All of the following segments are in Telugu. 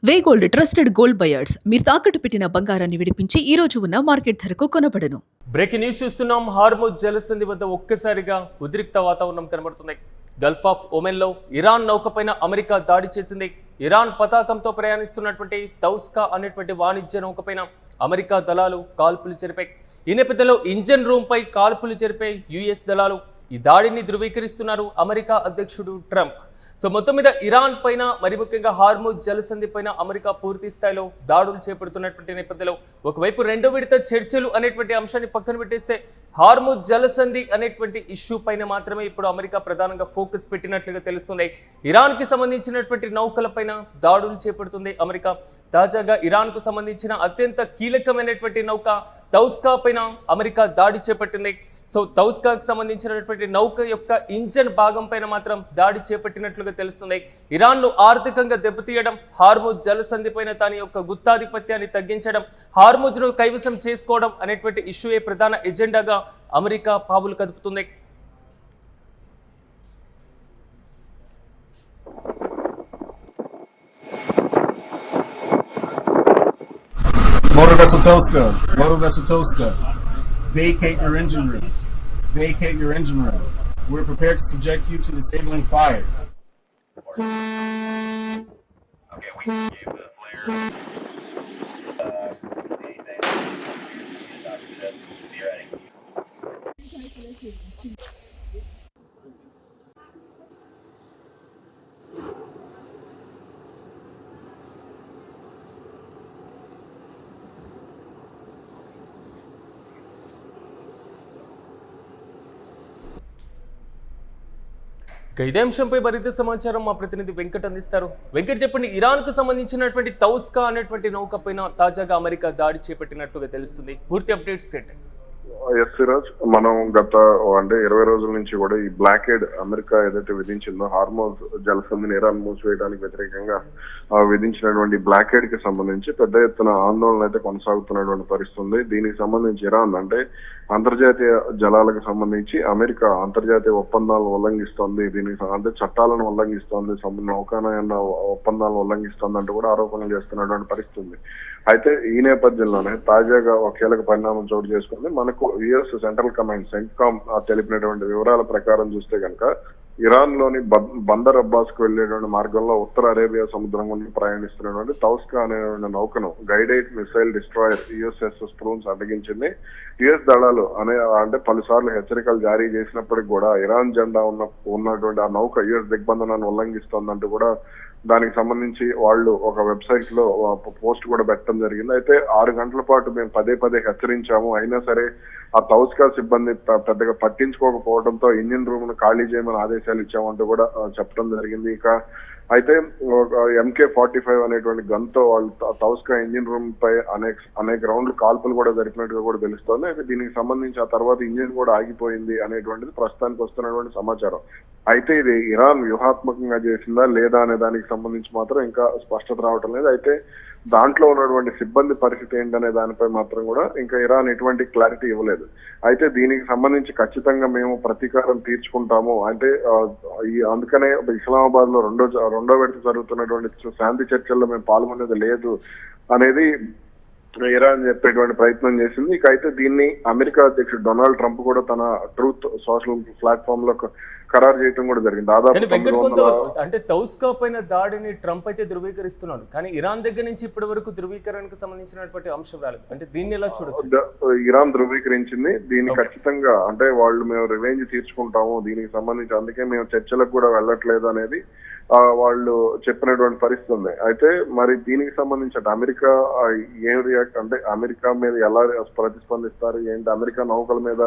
వే గోల్డ్ ట్రస్టెడ్ గోల్డ్ బయర్స్ మీరు తాకట్టు పెట్టిన బంగారాన్ని విడిపించి ఈ రోజు ఉన్న మార్కెట్ ధరకు కొనబడను. బ్రేకింగ్ న్యూస్ చూస్తున్నాం. హార్ముజ్ జలసంధి వద్ద ఒక్కసారిగా ఉద్రిక్త వాతావరణం కనబడుతుంది. గల్ఫ్ ఆఫ్ ఒమెన్లో ఇరాన్ నౌకపైన అమెరికా దాడి చేసింది. ఇరాన్ పతాకంతో ప్రయాణిస్తున్నటువంటి తౌస్కా అనేటువంటి వాణిజ్య నౌకపైన అమెరికా దళాలు కాల్పులు జరిపాయి. ఈ నేపథ్యంలో ఇంజన్ రూమ్ పై కాల్పులు జరిపే యుఎస్ దళాలు ఈ దాడిని ధృవీకరిస్తున్నారు అమెరికా అధ్యక్షుడు ట్రంప్. సో మొత్తం మీద ఇరాన్ పైన మరి ముఖ్యంగా హార్ముజ్ జలసంధి పైన అమెరికా పూర్తి స్థాయిలో దాడులు చేపడుతున్నటువంటి నేపథ్యంలో ఒకవైపు రెండో విడత చర్చలు అనేటువంటి అంశాన్ని పక్కన పెట్టేస్తే హార్ముజ్ జలసంధి అనేటువంటి ఇష్యూ పైన మాత్రమే ఇప్పుడు అమెరికా ప్రధానంగా ఫోకస్ పెట్టినట్లుగా తెలుస్తుంది. ఇరాన్కి సంబంధించినటువంటి నౌకలపైన దాడులు చేపడుతుంది అమెరికా. తాజాగా ఇరాన్కు సంబంధించిన అత్యంత కీలకమైనటువంటి నౌక తౌస్కా పైన అమెరికా దాడి చేపట్టింది. సో తౌస్కాకు సంబంధించినటువంటి నౌక యొక్క ఇంజన్ భాగం పైన మాత్రం దాడి చేపట్టినట్లుగా తెలుస్తుంది. ఇరాన్ను ఆర్థికంగా దెబ్బతీయడం, హార్ముజ్ జలసంధి పైన తన యొక్క గుత్తాధిపత్యాన్ని తగ్గించడం, హార్ముజ్ను కైవసం చేసుకోవడం అనేటువంటి ఇష్యూయే ప్రధాన ఎజెండాగా అమెరికా పావులు కదుపుతుంది. Motor vessel Tosca, vacate your engine room. Vacate your engine room. We're prepared to subject you to disabling fire. Okay, we can give the flare. Be ready. ఇదే అంశంపై మరింత సమాచారం మా ప్రతినిధి వెంకట్ అందిస్తారు. వెంకట్ చెప్పండి, ఇరాన్కు సంబంధించినటువంటి తౌస్కా అనేటువంటి నౌక పైన తాజాగా అమెరికా దాడి చేపట్టినట్లుగా తెలుస్తుంది. పూర్తి అప్డేట్స్ ఏంటి? ఎస్ సిరాజ్, మనం గత 20 రోజుల నుంచి కూడా ఈ బ్లాకేడ్ అమెరికా ఏదైతే విధించిందో హార్మోజ్ జలసంధిని ఇరాన్ మూసివేయడానికి వ్యతిరేకంగా విధించినటువంటి బ్లాకేడ్ కి సంబంధించి పెద్ద ఎత్తున ఆందోళన అయితే కొనసాగుతున్నటువంటి పరిస్థితుంది. దీనికి సంబంధించి ఇరాన్ అంటే అంతర్జాతీయ జలాలకు సంబంధించి అమెరికా అంతర్జాతీయ ఒప్పందాలను ఉల్లంఘిస్తోంది, దీనికి అంటే చట్టాలను ఉల్లంఘిస్తోంది, నౌకానయన ఒప్పందాలను ఉల్లంఘిస్తోంది అంటూ కూడా ఆరోపణలు చేస్తున్నటువంటి పరిస్థితి. అయితే ఈ నేపథ్యంలోనే తాజాగా ఒక కీలక పరిణామం చోటు చేసుకుంది. మనకు యుఎస్ సెంట్రల్ కమాండ్ సెంట్కామ్ తెలిపినటువంటి వివరాల ప్రకారం చూస్తే కనుక ఇరాన్ లోని బందర్ అబ్బాస్ కు వెళ్లేటువంటి మార్గంలో ఉత్తర అరేబియా సముద్రం గుండా ప్రయాణిస్తున్నటువంటి తౌస్కా అనేటువంటి నౌకను guided missile destroyer USS Spruance అడ్డగించింది. యుఎస్ దళాలు అంటే పలుసార్లు హెచ్చరికలు జారీ చేసినప్పటికీ కూడా ఇరాన్ జెండా ఉన్నటువంటి ఆ నౌక యుఎస్ దిగ్బంధనాన్ని ఉల్లంఘిస్తోందంటూ కూడా దానికి సంబంధించి వాళ్ళు ఒక వెబ్సైట్ లో పోస్ట్ కూడా పెట్టడం జరిగింది. అయితే 6 గంటల పాటు మేము పదే హెచ్చరించాము, అయినా సరే ఆ తౌస్కా సిబ్బంది పెద్దగా పట్టించుకోకపోవడంతో ఇంజిన్ రూమ్ ను ఖాళీ చేయమని ఆదేశాలు ఇచ్చామంటూ కూడా చెప్పడం జరిగింది. ఇక అయితే MK-45 అనేటువంటి గన్ తో వాళ్ళు తౌస్కా ఇంజిన్ రూమ్ పై అనేక రౌండ్లు కాల్పులు కూడా జరిపినట్టుగా కూడా తెలుస్తోంది. అయితే దీనికి సంబంధించి ఆ తర్వాత ఇంజిన్ కూడా ఆగిపోయింది అనేటువంటిది ప్రస్తుతానికి వస్తున్నటువంటి సమాచారం. అయితే ఇది ఇరాన్ వ్యూహాత్మకంగా చేసిందా లేదా అనే దానికి సంబంధించి మాత్రం ఇంకా స్పష్టత రావటం లేదు. అయితే దాంట్లో ఉన్నటువంటి సిబ్బంది పరిస్థితి ఏంటనే దానిపై మాత్రం కూడా ఇంకా ఇరాన్ ఎటువంటి క్లారిటీ ఇవ్వలేదు. అయితే దీనికి సంబంధించి ఖచ్చితంగా మేము ప్రతీకారం తీర్చుకుంటాము అంటే అందుకనే ఇస్లామాబాద్ లో రెండో విడత జరుగుతున్నటువంటి శాంతి చర్చల్లో మేము పాల్గొనేది లేదు అనేది ఇరాన్ చెప్పేటువంటి ప్రయత్నం చేసింది. ఇక అయితే దీన్ని అమెరికా అధ్యక్షుడు డొనాల్డ్ ట్రంప్ కూడా తన ట్రూత్ సోషల్ ప్లాట్ఫామ్ లో ఖరారు చేయడం కూడా జరిగింది. దాదాపు అంటే తౌస్కా పైన దాడిని ట్రంప్ అయితే ధృవీకరిస్తున్నాడు, కానీ ఇరాన్ దగ్గర నుంచి ఇప్పటి వరకు ధృవీకరణకు సంబంధించినటువంటి అంశం రాలేదు. అంటే దీన్ని ఎలా చూడొచ్చు? ఇరాన్ ధృవీకరించింది దీన్ని ఖచ్చితంగా, అంటే వాళ్ళు మేము రివెంజ్ తీర్చుకుంటాము దీనికి సంబంధించి, అందుకే మేము చర్చలకు కూడా వెళ్ళట్లేదు అనేది వాళ్ళు చెప్పినటువంటి పరిస్థితి ఉంది. అయితే మరి దీనికి సంబంధించి అమెరికా ఏం రియాక్ట్ అంటే అమెరికా మీద ఎలా ప్రతిస్పందిస్తారు ఏంటి, అమెరికా నౌకల మీద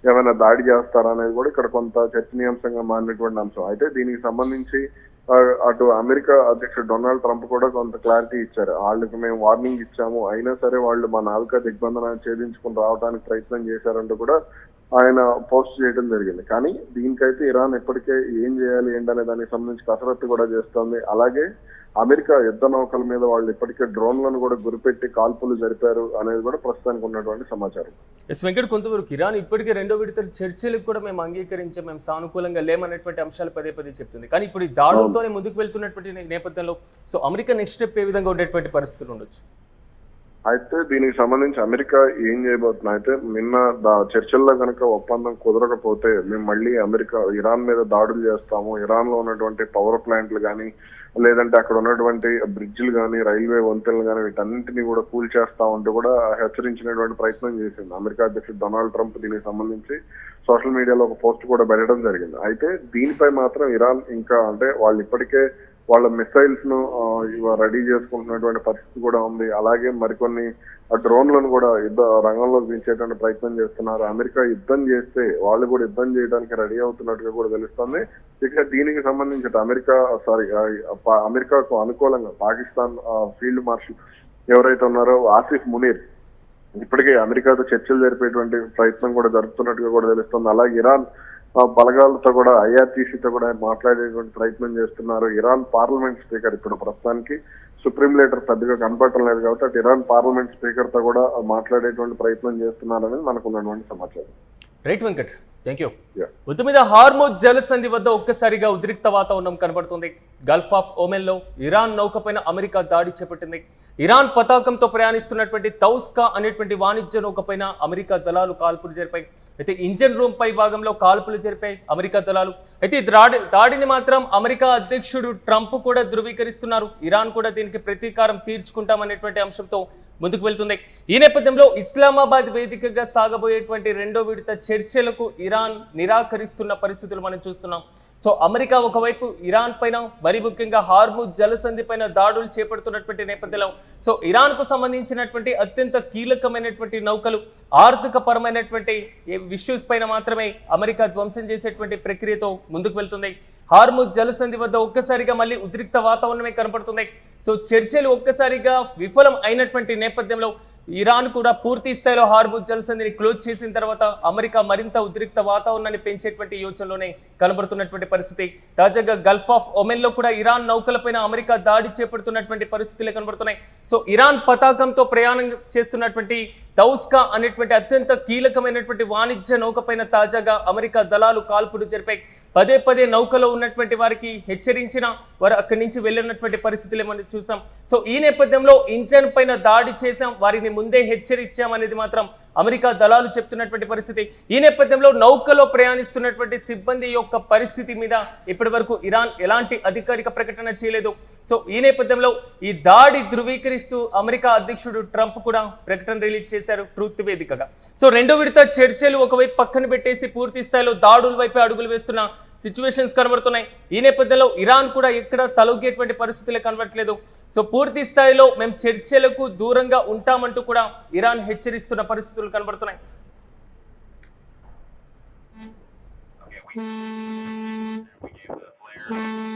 ఏమైనా దాడి చేస్తారా అనేది కూడా ఇక్కడ కొంత చర్చనీయాంశంగా మారినటువంటి అంశం. అయితే దీనికి సంబంధించి అటు అమెరికా అధ్యక్షుడు డొనాల్డ్ ట్రంప్ కూడా కొంత క్లారిటీ ఇచ్చారు. వాళ్ళకి మేము వార్నింగ్ ఇచ్చాము, అయినా సరే వాళ్ళు మా నావికా దిగ్బంధనాన్ని ఛేదించుకుని రావడానికి ప్రయత్నం చేశారంటూ కూడా ఆయన పోస్ట్ చేయడం జరిగింది. కానీ దీనికైతే ఇరాన్ ఇప్పటికే ఏం చేయాలి ఏంటనే దానికి సంబంధించి కసరత్తు కూడా చేస్తోంది. అలాగే అమెరికా యుద్ధ నౌకల మీద వాళ్ళు ఇప్పటికే డ్రోన్లను కూడా గురిపెట్టి కాల్పులు జరిపారు అనేది కూడా ప్రస్తుతానికి ఉన్నటువంటి సమాచారం. ఎస్ వెంకట్, కొంతవరకు ఇరాన్ ఇప్పటికే రెండో విడత చర్చలకు కూడా మేము అంగీకరించాం, మేము సానుకూలంగా లేమనేటువంటి అంశాలు పదే పదే చెప్తుంది. కానీ ఇప్పుడు ఈ దాడులతోనే ముందుకు వెళ్తున్నటువంటి నేపథ్యంలో సో అమెరికా నెక్స్ట్ స్టెప్ ఏ విధంగా ఉండేటువంటి పరిస్థితులు ఉండొచ్చు? అయితే దీనికి సంబంధించి అమెరికా ఏం చేయబోతున్నా అయితే నిన్న చర్చల్లో కనుక ఒప్పందం కుదరకపోతే మేము మళ్ళీ ఇరాన్ మీద దాడులు చేస్తాము, ఇరాన్ లో ఉన్నటువంటి పవర్ ప్లాంట్లు కానీ లేదంటే అక్కడ ఉన్నటువంటి బ్రిడ్జిలు కానీ రైల్వే వంతెనలు కానీ వీటన్నింటినీ కూడా కూల్ చేస్తా ఉంటూ కూడా హెచ్చరించినటువంటి ప్రయత్నం చేసింది అమెరికా అధ్యక్షుడు డొనాల్డ్ ట్రంప్. దీనికి సంబంధించి సోషల్ మీడియాలో ఒక పోస్ట్ కూడా పెట్టడం జరిగింది. అయితే దీనిపై మాత్రం ఇరాన్ ఇంకా అంటే వాళ్ళు ఇప్పటికే వాళ్ళ మిసైల్స్ ను రెడీ చేసుకుంటున్నటువంటి పరిస్థితి కూడా ఉంది. అలాగే మరికొన్ని డ్రోన్లను కూడా యుద్ధ రంగంలోకి దించేటువంటి ప్రయత్నం చేస్తున్నారు. అమెరికా యుద్ధం చేస్తే వాళ్ళు కూడా యుద్ధం చేయడానికి రెడీ అవుతున్నట్టుగా కూడా తెలుస్తుంది. ఇక దీనికి సంబంధించి అమెరికాకు అనుకూలంగా పాకిస్తాన్ ఫీల్డ్ మార్షల్ ఎవరైతే ఉన్నారో ఆసిఫ్ మునీర్ ఇప్పటికే అమెరికాతో చర్చలు జరిపేటువంటి ప్రయత్నం కూడా జరుపుతున్నట్టుగా కూడా తెలుస్తుంది. అలాగే ఇరాన్ బలగాలతో కూడా ఐఆర్టీసీతో కూడా మాట్లాడేటువంటి ప్రయత్నం చేస్తున్నారు. ఇరాన్ పార్లమెంట్ స్పీకర్ ఇప్పుడు ప్రస్తుతానికి సుప్రీం లీడర్ పెద్దగా కనపడటం లేదు కాబట్టి అటు ఇరాన్ పార్లమెంట్ స్పీకర్ తో కూడా మాట్లాడేటువంటి ప్రయత్నం చేస్తున్నారనేది మనకు ఉన్నటువంటి సమాచారం. Right Venkat, thank you. మొత్తం మీద హార్ముజ్ జలసంధి వద్ద ఒక్కసారిగా ఉద్రిక్త వాతావరణం కనబడుతుంది. గల్ఫ్ ఆఫ్ ఒమెన్లో ఇరాన్ నౌకపైన అమెరికా దాడి చేపట్టింది. ఇరాన్ పతాకంతో ప్రయాణిస్తున్నటువంటి తౌస్కా అనేటువంటి వాణిజ్య నౌకపైన అమెరికా దళాలు కాల్పులు జరిపాయి. అయితే ఇంజన్ రూమ్ పై భాగంలో కాల్పులు జరిపాయి అమెరికా దళాలు. అయితే దాడిని మాత్రం అమెరికా అధ్యక్షుడు ట్రంప్ కూడా ధృవీకరిస్తున్నారు. ఇరాన్ కూడా దీనికి ప్రతీకారం తీర్చుకుంటామనేటువంటి అంశంతో ముందుకు వెళ్తుంది. ఈ నేపథ్యంలో ఇస్లామాబాద్ వేదికగా సాగబోయేటువంటి రెండో విడత చర్చలకు ఇరాన్ నిరాకరిస్తున్న పరిస్థితులు మనం చూస్తున్నాం. సో అమెరికా ఒకవైపు ఇరాన్ పైన మరి ముఖ్యంగా హార్ముజ్ జలసంధి పైన దాడులు చేపడుతున్నటువంటి నేపథ్యంలో సో ఇరాన్కు సంబంధించినటువంటి అత్యంత కీలకమైనటువంటి నౌకలు ఆర్థిక పరమైనటువంటి ఇష్యూస్ పైన మాత్రమే అమెరికా ధ్వంసం చేసేటువంటి ప్రక్రియతో ముందుకు వెళ్తుంది. హార్ముజ్ జలసంధి వద్ద ఒక్కసారిగా మళ్ళీ ఉద్రిక్త వాతావరణమే కనపడుతుంది. సో చర్చలు ఒక్కసారిగా విఫలం అయినటువంటి నేపథ్యంలో ఇరాన్ కూడా పూర్తి స్థాయిలో హార్ముజ్ జలసంధిని క్లోజ్ చేసిన తర్వాత అమెరికా మరింత ఉద్రిక్త వాతావరణాన్ని పెంచేటువంటి యోచనలోనే కనబడుతున్నటువంటి పరిస్థితి. తాజాగా గల్ఫ్ ఆఫ్ ఒమెన్లో కూడా ఇరాన్ నౌకలపైన అమెరికా దాడి చేపడుతున్నటువంటి పరిస్థితులే కనబడుతున్నాయి. సో ఇరాన్ పతాకంతో ప్రయాణం చేస్తున్నటువంటి తౌస్కా అనేటువంటి అత్యంత కీలకమైనటువంటి వాణిజ్య నౌకపైన తాజాగా అమెరికా దళాలు కాల్పులు జరిపాయి. పదే పదే నౌకలో ఉన్నటువంటి వారికి హెచ్చరించిన వారు అక్కడి నుంచి వెళ్ళినటువంటి పరిస్థితులు మనం చూసాం. సో ఈ నేపథ్యంలో ఇంజన్ పైన దాడి చేశాం, వారిని ముందే హెచ్చరించామనేది మాత్రం అమెరికా దళాలు చెప్తున్నటువంటి పరిస్థితి. ఈ నేపథ్యంలో నౌకలో ప్రయాణిస్తున్నటువంటి సిబ్బంది యొక్క పరిస్థితి మీద ఇప్పటి వరకు ఇరాన్ ఎలాంటి అధికారిక ప్రకటన చేయలేదు. సో ఈ నేపథ్యంలో ఈ దాడి ధృవీకరిస్తూ అమెరికా అధ్యక్షుడు ట్రంప్ కూడా ప్రకటన రిలీజ్ చేశారు ట్రూత్ వేదికగా. సో రెండో విడత చర్చలు ఒకవైపు పక్కన పెట్టేసి పూర్తి స్థాయిలో దాడుల వైపు అడుగులు వేస్తున్న సిచ్యువేషన్స్ కనబడుతున్నాయి. ఈ నేపథ్యంలో ఇరాన్ కూడా ఎక్కడ తలొగ్గేటువంటి పరిస్థితులే కనబడట్లేదు. సో పూర్తి స్థాయిలో మేము చర్చలకు దూరంగా ఉంటామంటూ కూడా ఇరాన్ హెచ్చరిస్తున్న పరిస్థితులు కనబడుతున్నాయి. Okay, we gave the flare.